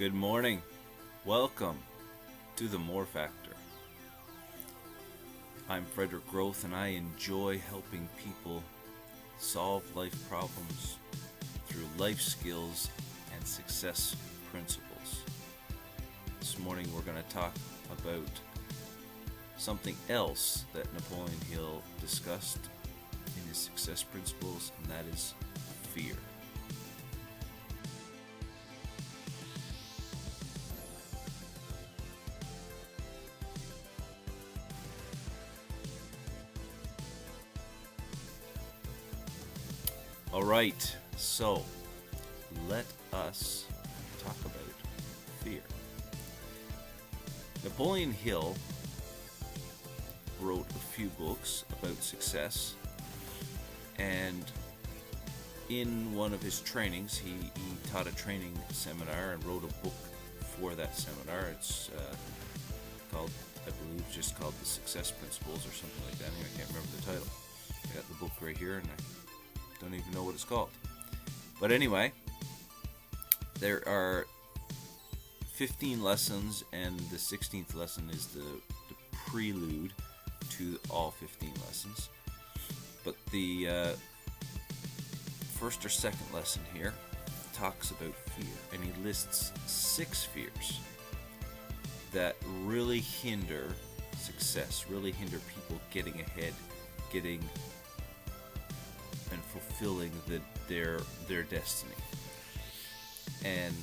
Good morning. Welcome to the More Factor. I'm Frederick Groth and I enjoy helping people solve life problems through life skills and success principles. This morning we're going to talk about something else that Napoleon Hill discussed in his success principles, and that is fear. Alright, so let us talk about fear. Napoleon Hill wrote a few books about success, and in one of his trainings, he taught a training seminar and wrote a book for that seminar. It's called, I believe, just called The Success Principles or something like that. Anyway, I can't remember the title. I got the book right here and I don't even know what it's called. But anyway, there are 15 lessons, and the 16th lesson is the prelude to all 15 lessons. But the first or second lesson here talks about fear, and he lists 6 fears that really hinder success, really hinder people getting ahead, getting and fulfilling their destiny. And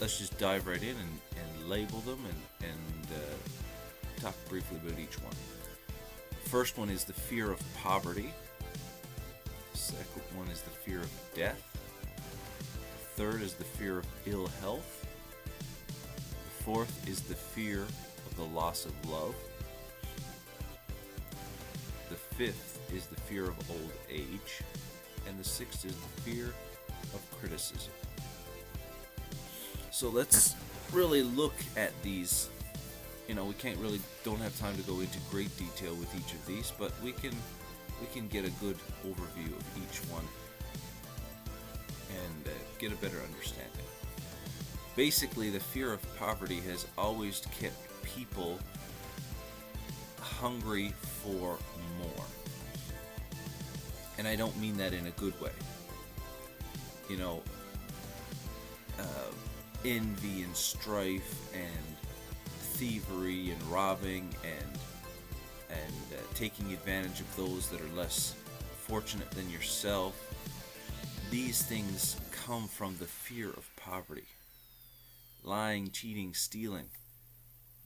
let's just dive right in and label them and talk briefly about each one. The first one is the fear of poverty. The second one is the fear of death. The third is the fear of ill health. The fourth is the fear of the loss of love. The fifth is the fear of old age, and the sixth is the fear of criticism. So let's really look at these. We don't have time to go into great detail with each of these, but we can get a good overview of each one and get a better understanding. Basically, the fear of poverty has always kept people hungry for more. And I don't mean that in a good way. Envy and strife and thievery and robbing and taking advantage of those that are less fortunate than yourself. These things come from the fear of poverty. Lying, cheating, stealing,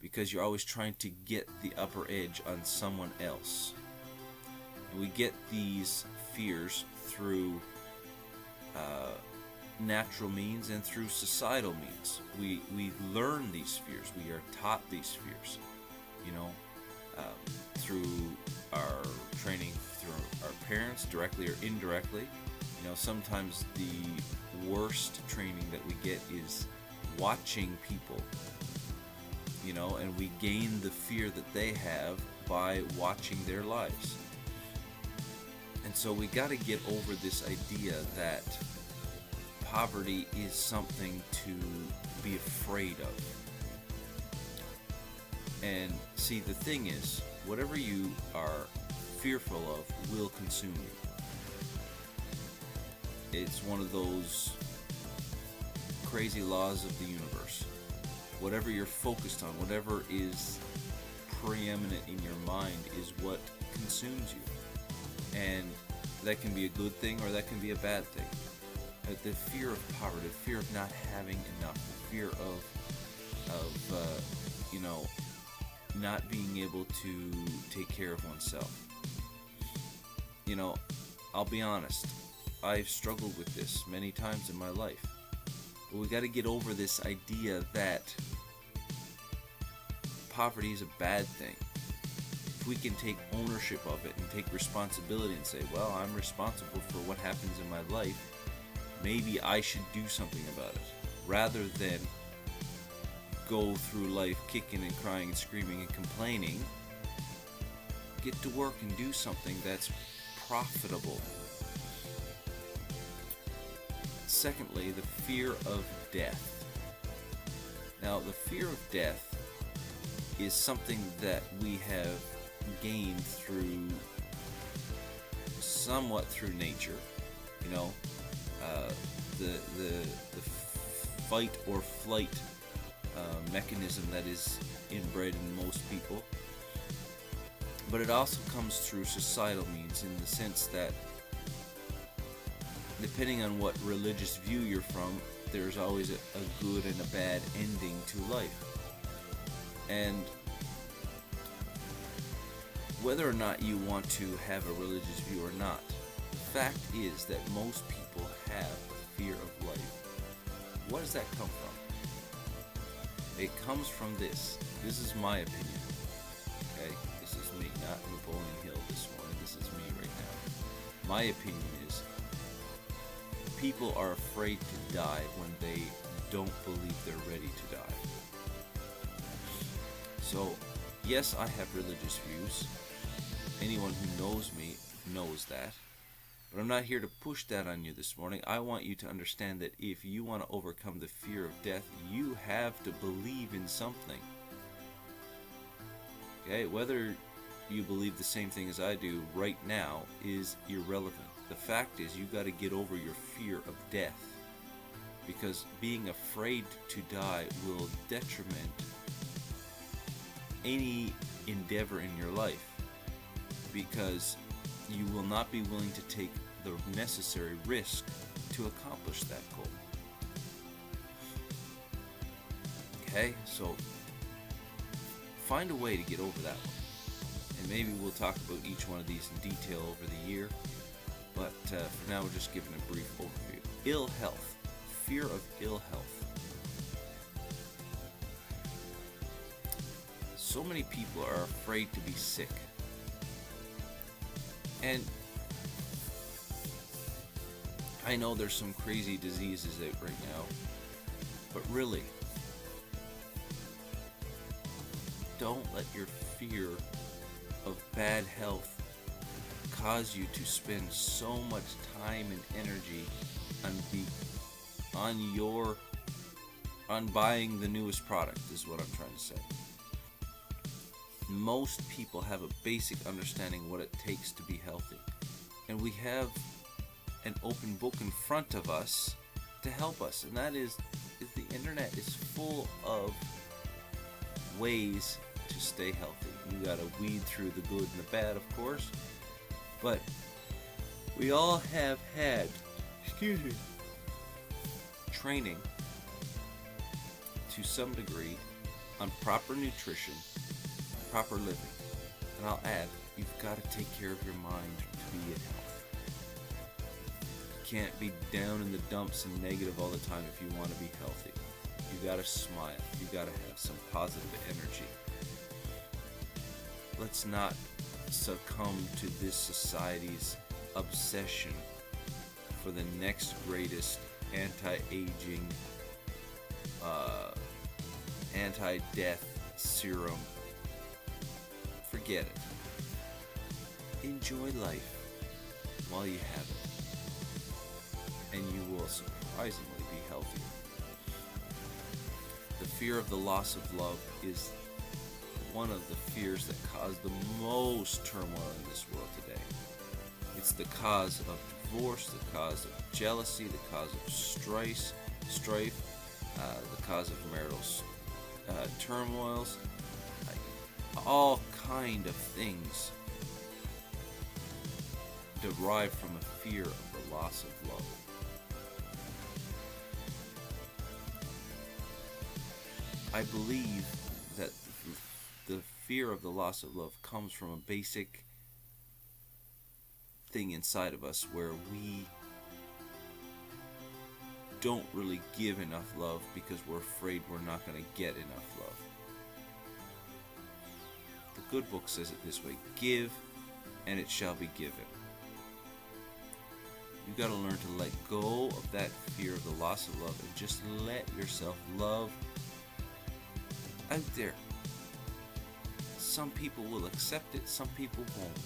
because you're always trying to get the upper edge on someone else. And we get these fears through natural means and through societal means. We learn these fears. We are taught these fears, through our training, through our parents, directly or indirectly. Sometimes the worst training that we get is watching people, and we gain the fear that they have by watching their lives. And so we got to get over this idea that poverty is something to be afraid of. And see, the thing is, whatever you are fearful of will consume you. It's one of those crazy laws of the universe. Whatever you're focused on, whatever is preeminent in your mind is what consumes you. And that can be a good thing or that can be a bad thing. The fear of poverty, the fear of not having enough, the fear of not being able to take care of oneself. I'll be honest, I've struggled with this many times in my life. But we got to get over this idea that poverty is a bad thing. If we can take ownership of it and take responsibility and say, well, I'm responsible for what happens in my life, maybe I should do something about it, rather than go through life kicking and crying and screaming and complaining. Get to work and do something that's profitable. Secondly, the fear of death. Now, the fear of death is something that we have gained somewhat through nature. You know, the fight or flight mechanism that is inbred in most people. But it also comes through societal means, in the sense that depending on what religious view you're from, there's always a good and a bad ending to life. And whether or not you want to have a religious view or not, the fact is that most people have a fear of life. What does that come from? It comes from this. This is my opinion. Okay? This is me, not Napoleon Hill this morning. This is me right now. My opinion is people are afraid to die when they don't believe they're ready to die. So, yes, I have religious views. Anyone who knows me knows that. But I'm not here to push that on you this morning. I want you to understand that if you want to overcome the fear of death, you have to believe in something. Okay, whether you believe the same thing as I do right now is irrelevant. The fact is, you got to get over your fear of death, because being afraid to die will detriment any endeavor in your life, because you will not be willing to take the necessary risk to accomplish that goal. Okay, so find a way to get over that one, and maybe we'll talk about each one of these in detail over the year. But for now, we're just giving a brief overview. Ill health. Fear of ill health. So many people are afraid to be sick. And I know there's some crazy diseases out right now, but really, don't let your fear of bad health cause you to spend so much time and energy on buying the newest product, is what I'm trying to say. Most people have a basic understanding what it takes to be healthy, and we have an open book in front of us to help us, and that is the internet is full of ways to stay healthy. You gotta weed through the good and the bad, of course, but we all have had, training to some degree on proper nutrition, proper living. And I'll add, you've got to take care of your mind to be in health. You can't be down in the dumps and negative all the time if you want to be healthy. You got to smile. You got to have some positive energy. Let's not succumb to this society's obsession for the next greatest anti-aging, anti-death serum. Forget it. Enjoy life while you have it, and you will surprisingly be healthier. The fear of the loss of love is one of the fears that cause the most turmoil in this world today. It's the cause of divorce, the cause of jealousy, the cause of strife, the cause of marital turmoils, all kind of things derive from a fear of the loss of love. I believe that the fear of the loss of love comes from a basic thing inside of us where we don't really give enough love because we're afraid we're not going to get enough love. The good book says it this way: give and it shall be given. You got to learn to let go of that fear of the loss of love and just let yourself love out there. Some people will accept it, some people won't.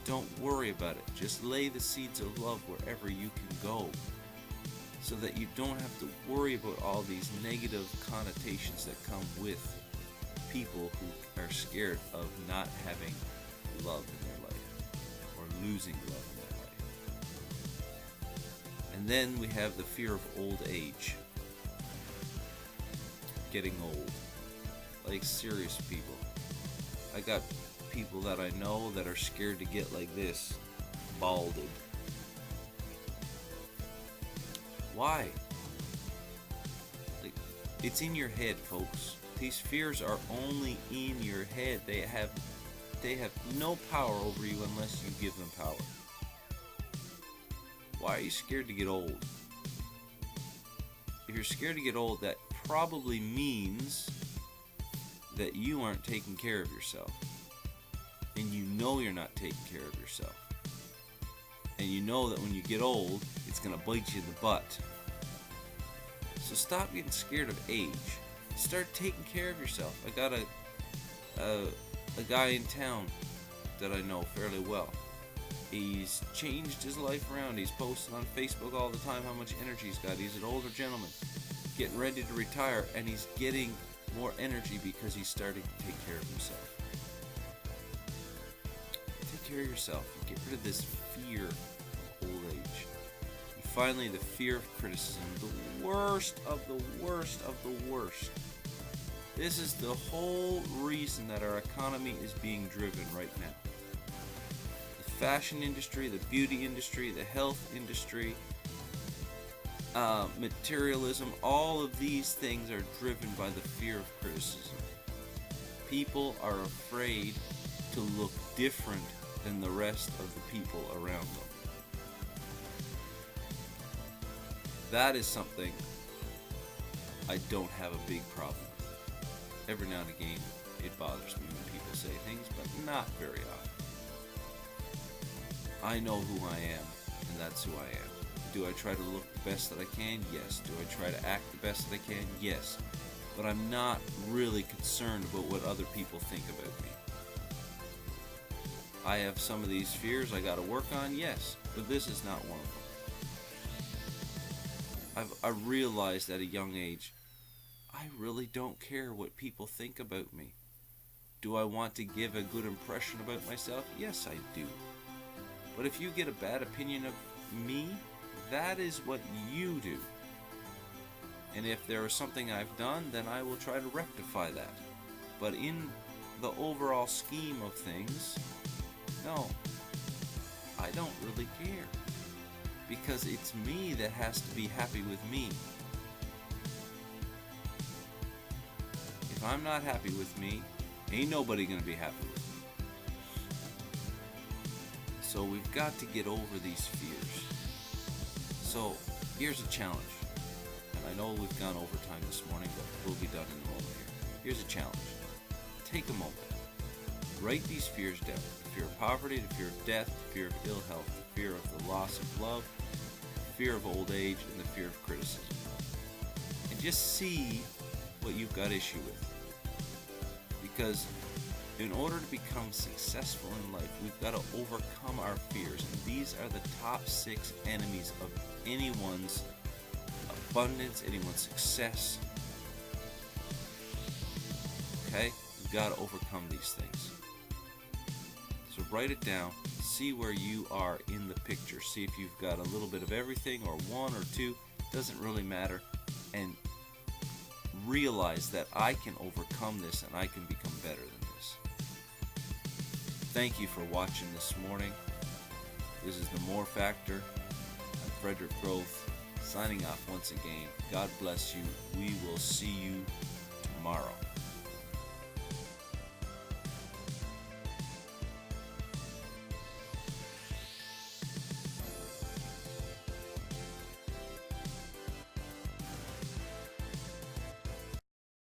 Don't worry about it. Just lay the seeds of love wherever you can go. so that you don't have to worry about all these negative connotations that come with people who are scared of not having love in their life or losing love in their life. And then we have the fear of old age. Getting old. Like serious people. I got people that I know that are scared to get like this, balded. Why? Like, it's in your head, folks. These fears are only in your head. They have no power over you unless you give them power. Why are you scared to get old? If you're scared to get old, that probably means that you aren't taking care of yourself. And you know you're not taking care of yourself. And you know that when you get old, it's going to bite you in the butt. So stop getting scared of age. Start taking care of yourself. I got a guy in town that I know fairly well. He's changed his life around. He's posting on Facebook all the time how much energy he's got. He's an older gentleman getting ready to retire, and he's getting more energy because he's starting to take care of himself. Take care of yourself. Get rid of this fear of old age. And finally, the fear of criticism. The worst of the worst of the worst. This is the whole reason that our economy is being driven right now. The fashion industry, the beauty industry, the health industry, materialism, all of these things are driven by the fear of criticism. People are afraid to look different than the rest of the people around them. That is something I don't have a big problem with. Every now and again, it bothers me when people say things, but not very often. I know who I am, and that's who I am. Do I try to look the best that I can? Yes. Do I try to act the best that I can? Yes. But I'm not really concerned about what other people think about me. I have some of these fears I gotta work on, yes, but this is not one of them. I realized at a young age, I really don't care what people think about me. Do I want to give a good impression about myself? Yes, I do. But if you get a bad opinion of me, that is what you do. And if there is something I've done, then I will try to rectify that. But in the overall scheme of things, no, I don't really care. Because it's me that has to be happy with me. If I'm not happy with me, ain't nobody gonna be happy with me. So we've got to get over these fears. So here's a challenge. And I know we've gone over time this morning, but we'll be done in a moment here. Here's a challenge. Take a moment. Write these fears down. The fear of poverty, the fear of death, the fear of ill health, the fear of the loss of love, the fear of old age, and the fear of criticism. And just see what you've got issue with. Because in order to become successful in life, we've got to overcome our fears. And these are the top 6 enemies of anyone's abundance, anyone's success. Okay? We've got to overcome these things. So write it down. See where you are in the picture. See if you've got a little bit of everything or one or two. Doesn't really matter. And realize that I can overcome this and I can become better than this. Thank you for watching this morning. This is the More Factor. I'm Frederick Growth, signing off once again. God bless you. We will see you tomorrow.